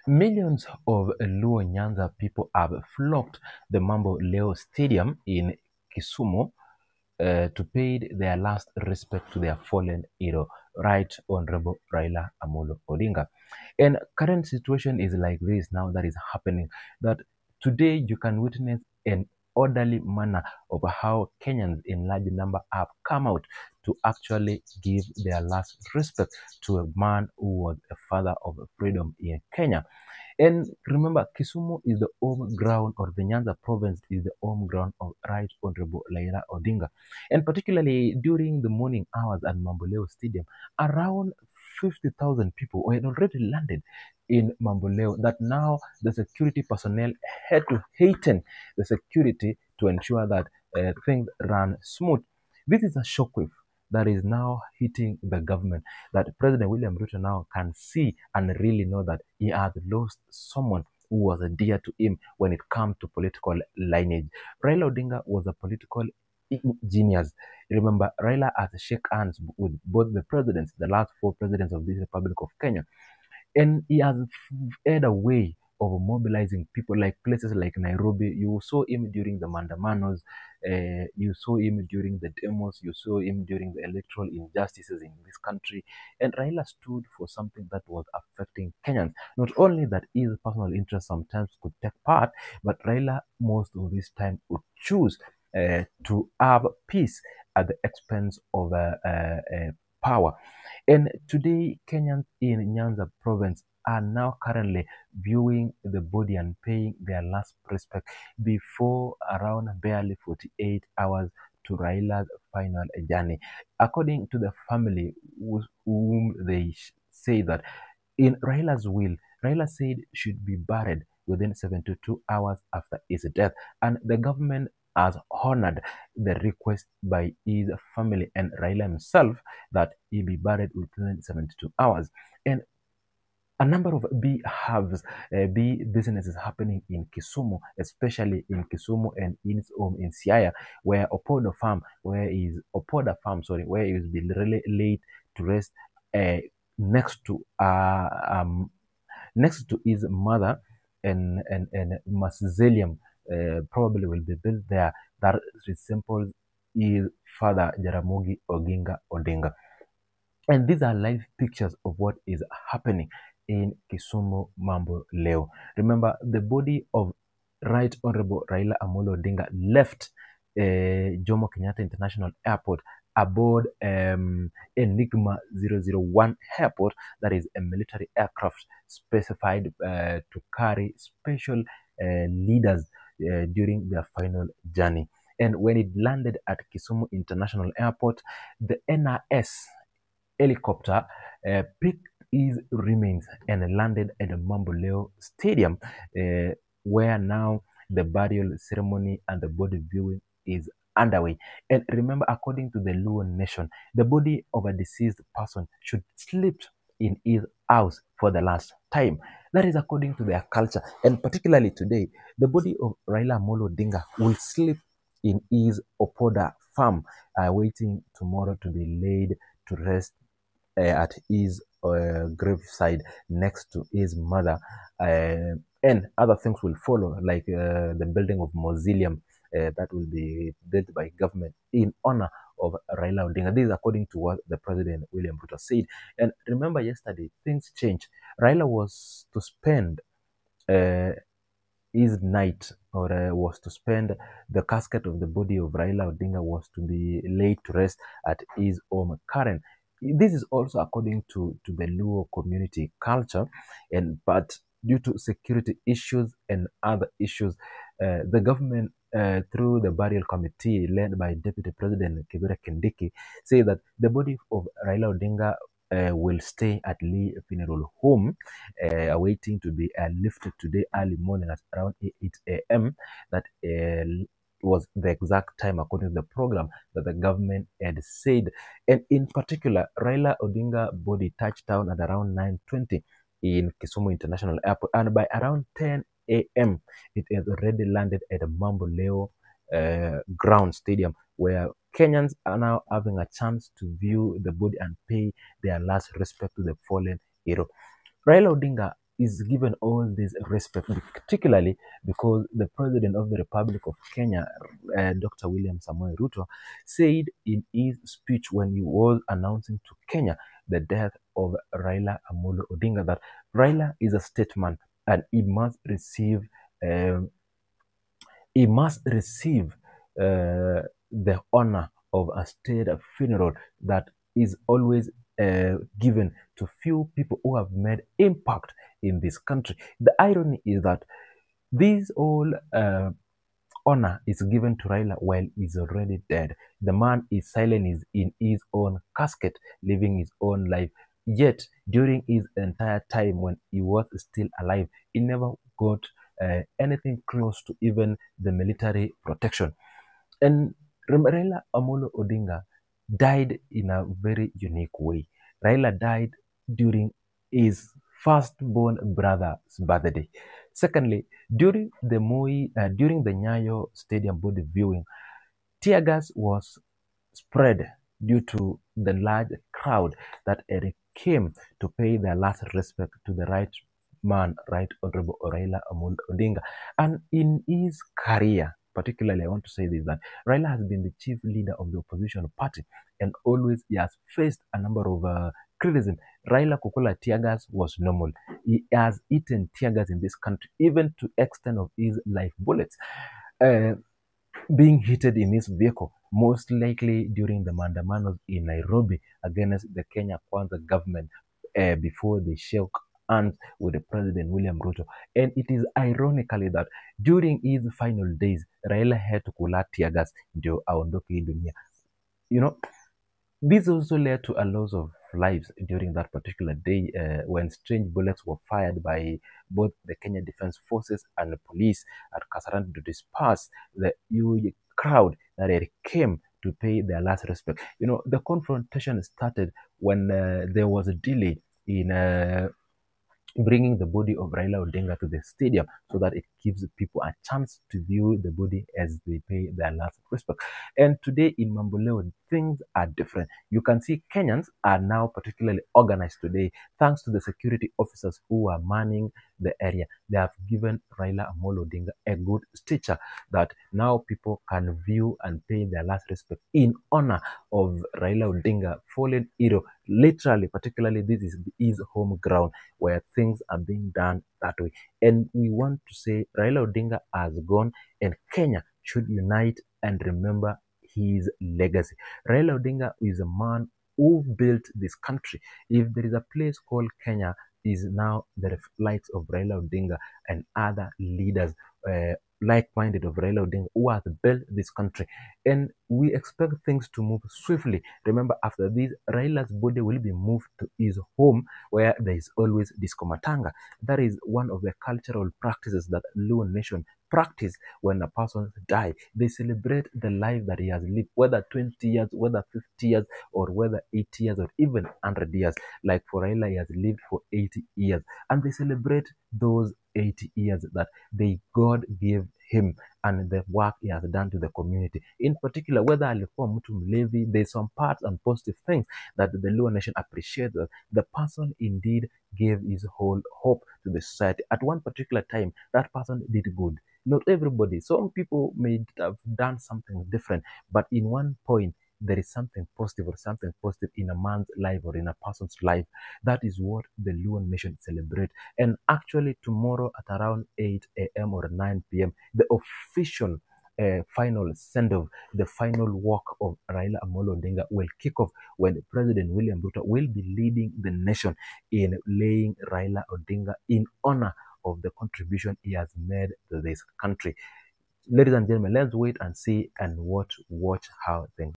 Millions of Luo Nyanza people have flocked the Mambo Leo Stadium in Kisumu to pay their last respect to their fallen hero, Right Honorable Raila Amolo Odinga. And current situation is like this now that is happening, that today you can witness an orderly manner of how Kenyans in large number have come out to actually give their last respect to a man who was a father of freedom in Kenya. And remember, Kisumu is the home ground, or the Nyanza province is the home ground of Right Honorable Raila Odinga. And particularly during the morning hours at Mamboleo Stadium, around 50,000 people were already landed in Mamboleo, that now the security personnel had to hasten the security to ensure that things ran smooth. This is a shockwave that is now hitting the government, that President William Ruto now can see and really know that he has lost someone who was dear to him when it comes to political lineage. Raila Odinga was a political genius. Remember, Raila has shake hands with both the presidents, the last four presidents of the Republic of Kenya. And he has had a way of mobilizing people, like places like Nairobi. You saw him during the Mandamanos, you saw him during the demos, you saw him during the electoral injustices in this country. And Raila stood for something that was affecting Kenyans. Not only that his personal interest sometimes could take part, but Raila most of this time would choose to have peace at the expense of power. And today, Kenyans in Nyanza province are now currently viewing the body and paying their last respect before around barely 48 hours to Raila's final journey. According to the family whom they say that in Raila's will, Raila said should be buried within 72 hours after his death, and the government has honored the request by his family and Raila himself that he be buried within 72 hours. And a number of bee businesses happening in Kisumu, especially in Kisumu and in his home in Siaya, where Opoda Farm, where he is being really laid to rest next to his mother, and mausoleum probably will be built there that resembles his father Jaramogi Oginga Odinga. And these are live pictures of what is happening in Kisumu Mambo Leo. Remember, the body of Right Honorable Raila Amolo Odinga left Jomo Kenyatta International Airport aboard Enigma 001 airport, that is a military aircraft specified to carry special leaders during their final journey. And when it landed at Kisumu International Airport, the NRS helicopter picked his remains and landed at the Mambo Leo Stadium, where now the burial ceremony and the body viewing is underway. And remember, according to the Luo Nation, the body of a deceased person should sleep in his house for the last time. That is according to their culture. And particularly today, the body of Raila Amolo Odinga will sleep in his Opoda farm, waiting tomorrow to be laid to rest at his graveside next to his mother, and other things will follow, like the building of mausoleum that will be built by government in honor of Raila Odinga. This is according to what the President William Ruto said. And remember, yesterday things changed. Raila was to spend his night, or was to spend the casket of the body of Raila Odinga was to be laid to rest at his home, Karen. This is also according to the Luo community culture, but due to security issues and other issues, the government, through the burial committee led by Deputy President Kithure Kindiki, say that the body of Raila Odinga will stay at Lee Funeral Home, awaiting to be lifted today early morning at around 8 a.m. That was the exact time, according to the program, that the government had said. And in particular, Raila Odinga body touched down at around 9:20 in Kisumu International Airport, and by around 10 a.m. it has already landed at the Mambo Leo ground stadium, where Kenyans are now having a chance to view the body and pay their last respect to the fallen hero. Raila Odinga is given all this respect, particularly because the President of the Republic of Kenya, Dr. William Samoei Ruto, said in his speech when he was announcing to Kenya the death of Raila Amolo Odinga that Raila is a statesman and he must receive the honor of a state funeral that is always given to few people who have made impact in this country. The irony is that this all honor is given to Raila while he's already dead. The man is silent in his own casket, living his own life. Yet, during his entire time when he was still alive, he never got anything close to even the military protection. And Raila Amolo Odinga died in a very unique way. Raila died during his firstborn brother's birthday. Secondly, during the Nyayo Stadium body viewing, tear gas was spread due to the large crowd that came to pay their last respect to the right man, Right Honorable Raila Amolo Odinga. And in his career, particularly, I want to say this, that Raila has been the chief leader of the opposition party, and always he has faced a number of criticism. Raila Kukula tear gas was normal. He has eaten tear gas in this country, even to extent of his life bullets being heated in his vehicle, most likely during the Mandamanos in Nairobi against the Kenya Kwanza government before they shook hands with the President William Ruto. And it is ironically that during his final days, Raila had to kula tear gas ndio aondoke hii dunia. You know, this also led to a loss of lives during that particular day when strange bullets were fired by both the Kenya Defense Forces and the police at Kasarani to disperse the huge crowd that came to pay their last respect. You know, the confrontation started when there was a delay in bringing the body of Raila Odinga to the stadium so that it gives people a chance to view the body as they pay their last respect. And today in Mamboleo, things are different. You can see Kenyans are now particularly organized today thanks to the security officers who are manning the area. They have given Raila Amolo Odinga a good stature that now people can view and pay their last respect in honor of Raila Odinga, fallen hero. Literally, particularly, this is his home ground where things are being done that way. And we want to say Raila Odinga has gone and Kenya should unite and remember his legacy. Raila Odinga is a man who built this country. If there is a place called Kenya, is now the likes of Raila Odinga and other leaders like-minded of Raila Odinga who has built this country. And we expect things to move swiftly. Remember, after this, Raila's body will be moved to his home where there is always disco matanga. That is one of the cultural practices that Luo Nation practice when a person dies. They celebrate the life that he has lived, whether 20 years, whether 50 years, or whether 80 years, or even 100 years. Like for Raila, he has lived for 80 years. And they celebrate those 80 years that God gave him and the work he has done to the community. In particular, whether alikuwa mtu mlevi, there's some parts and positive things that the Luo Nation appreciate, that the person indeed gave his whole hope to the society. At one particular time, that person did good. Not everybody. Some people may have done something different, but in one point, there is something positive or something positive in a man's life or in a person's life. That is what the Luo Nation celebrate. And actually tomorrow at around 8 a.m. or 9 p.m., the official final send-off, the final walk of Raila Amolo Odinga will kick off when President William Ruto will be leading the nation in laying Raila Odinga in honor of the contribution he has made to this country. Ladies and gentlemen, let's wait and see and watch how things